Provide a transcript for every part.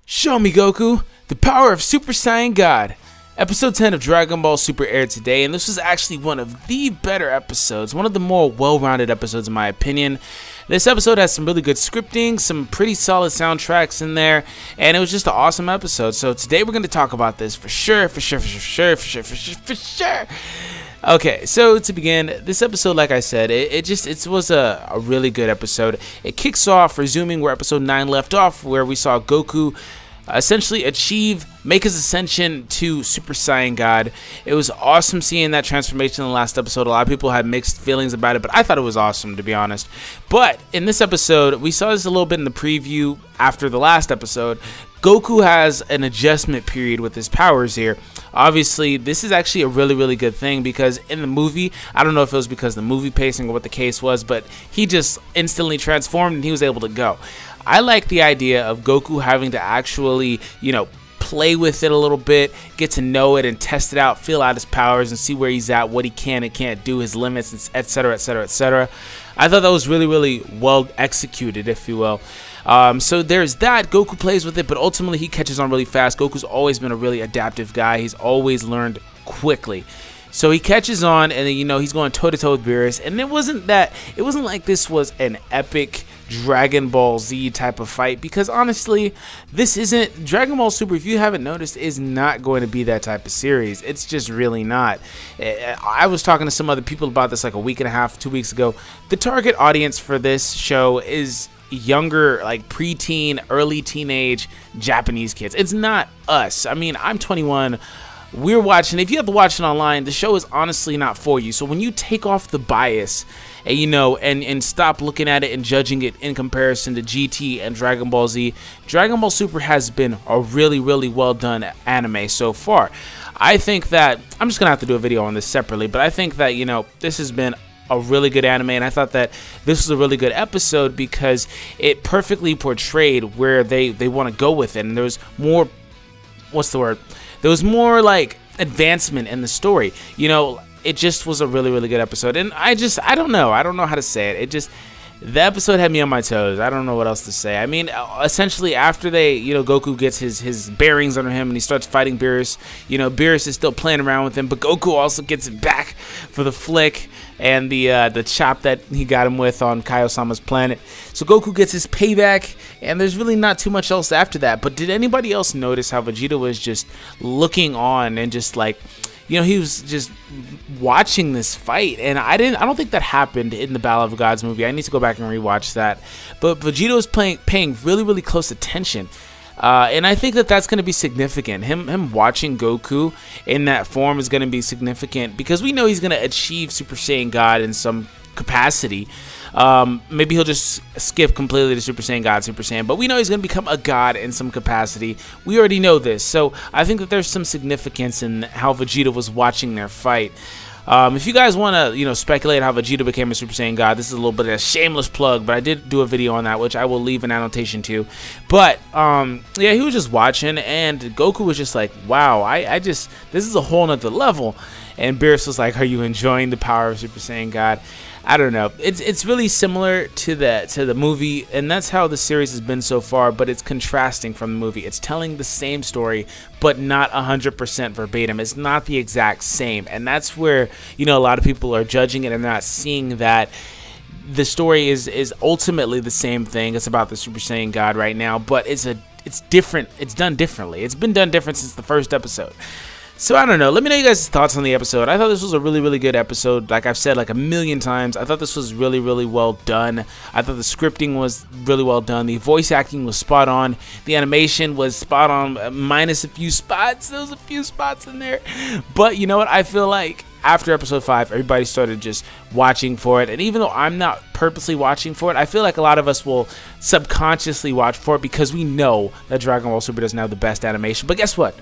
Show me, Goku, the power of Super Saiyan God. Episode 10 of Dragon Ball Super aired today, and this was actually one of the better episodes, one of the more well-rounded episodes in my opinion. This episode has some really good scripting, some pretty solid soundtracks in there, and it was just an awesome episode. So today we're going to talk about this for sure. Okay, so to begin, this episode, like I said, it was a really good episode. It kicks off resuming where episode 9 left off, where we saw Goku essentially make his ascension to Super Saiyan God. It was awesome seeing that transformation in the last episode. A lot of people had mixed feelings about it, but I thought it was awesome, to be honest. But in this episode, we saw this a little bit in the preview after the last episode. Goku has an adjustment period with his powers here. Obviously, this is actually a really good thing, because in the movie, I don't know if it was because of the movie pacing or what the case was, but he just instantly transformed and he was able to go. I like the idea of Goku having to actually, play with it a little bit, get to know it and test it out, feel out his powers and see where he's at, what he can and can't do, his limits, etc, etc, etc. I thought that was really well executed, if you will. So there's that. Goku plays with it, but ultimately he catches on really fast. Goku's always been a really adaptive guy. He's always learned quickly. So he catches on, and then, he's going toe-to-toe with Beerus. And it wasn't like this was an epic Dragon Ball Z type of fight, because honestly, this isn't Dragon Ball Super. If you haven't noticed, is not going to be that type of series. It's just really not. I was talking to some other people about this like a week and a half, 2 weeks ago. The target audience for this show is younger, like preteen, early teenage Japanese kids. It's not us. I mean, I'm 21. We're watching. If you have to watch it online, the show is honestly not for you. So when you take off the bias and and stop looking at it and judging it in comparison to GT and Dragon Ball Z, Dragon Ball Super has been a really well done anime so far. I think that I'm just gonna have to do a video on this separately, but I think that this has been a really good anime, and I thought that this was a really good episode because it perfectly portrayed where they want to go with it, and there was more, there was more like advancement in the story. It just was a really good episode, and I don't know how to say it. The episode had me on my toes. I don't know what else to say. I mean, essentially after Goku gets his bearings under him and he starts fighting Beerus, Beerus is still playing around with him, but Goku also gets it back for the flick and the chop that he got him with on Kaio-sama's planet. So Goku gets his payback, and there's really not too much else after that. But did anybody else notice how Vegeta was just looking on and just like, he was just watching this fight? And I don't think that happened in the Battle of Gods movie. I need to go back and rewatch that. But Vegeta was paying really close attention. And I think that that's going to be significant. Him watching Goku in that form is going to be significant, because we know he's going to achieve Super Saiyan God in some capacity. Maybe he'll just skip completely to Super Saiyan God, Super Saiyan, but we know he's going to become a god in some capacity. We already know this, so I think that there's some significance in how Vegeta was watching their fight. If you guys want to, speculate how Vegeta became a Super Saiyan God, this is a little bit of a shameless plug, but I did do a video on that, which I will leave an annotation to. But, yeah, he was just watching, and Goku was just like, wow, this is a whole nother level. And Beerus was like, are you enjoying the power of Super Saiyan God? I don't know. It's really similar to the movie, and that's how the series has been so far, but it's contrasting from the movie. It's telling the same story, but not 100% verbatim. It's not the exact same, and that's where, a lot of people are judging it and not seeing that the story is ultimately the same thing. It's about the Super Saiyan God right now, but it's different. It's done differently. It's been done different since the first episode. So I don't know. Let me know you guys' thoughts on the episode. I thought this was a really good episode. Like I've said like a million times, I thought this was really well done. I thought the scripting was really well done. The voice acting was spot on. The animation was spot on, minus a few spots. There was a few spots in there. But you know what? I feel like after episode 5, everybody started just watching for it. And even though I'm not purposely watching for it, I feel like a lot of us will subconsciously watch for it, because we know that Dragon Ball Super doesn't have the best animation. But guess what?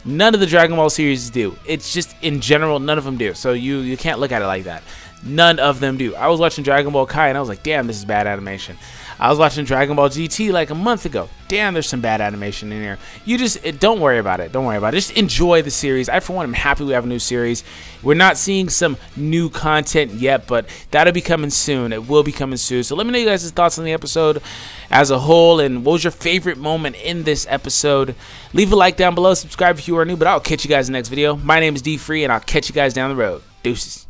None of the Dragon Ball series do. It's just in general, none of them do. So you can't look at it like that. None of them do. I was watching Dragon Ball Kai and I was like, damn, this is bad animation. I was watching Dragon Ball GT like a month ago. Damn, there's some bad animation in here. You just don't worry about it. Don't worry about it. Just enjoy the series. I, for one, am happy we have a new series. We're not seeing some new content yet, but that'll be coming soon. It will be coming soon. So let me know you guys' thoughts on the episode as a whole, and what was your favorite moment in this episode. Leave a like down below. Subscribe if you are new, but I'll catch you guys in the next video. My name is D Free, and I'll catch you guys down the road. Deuces.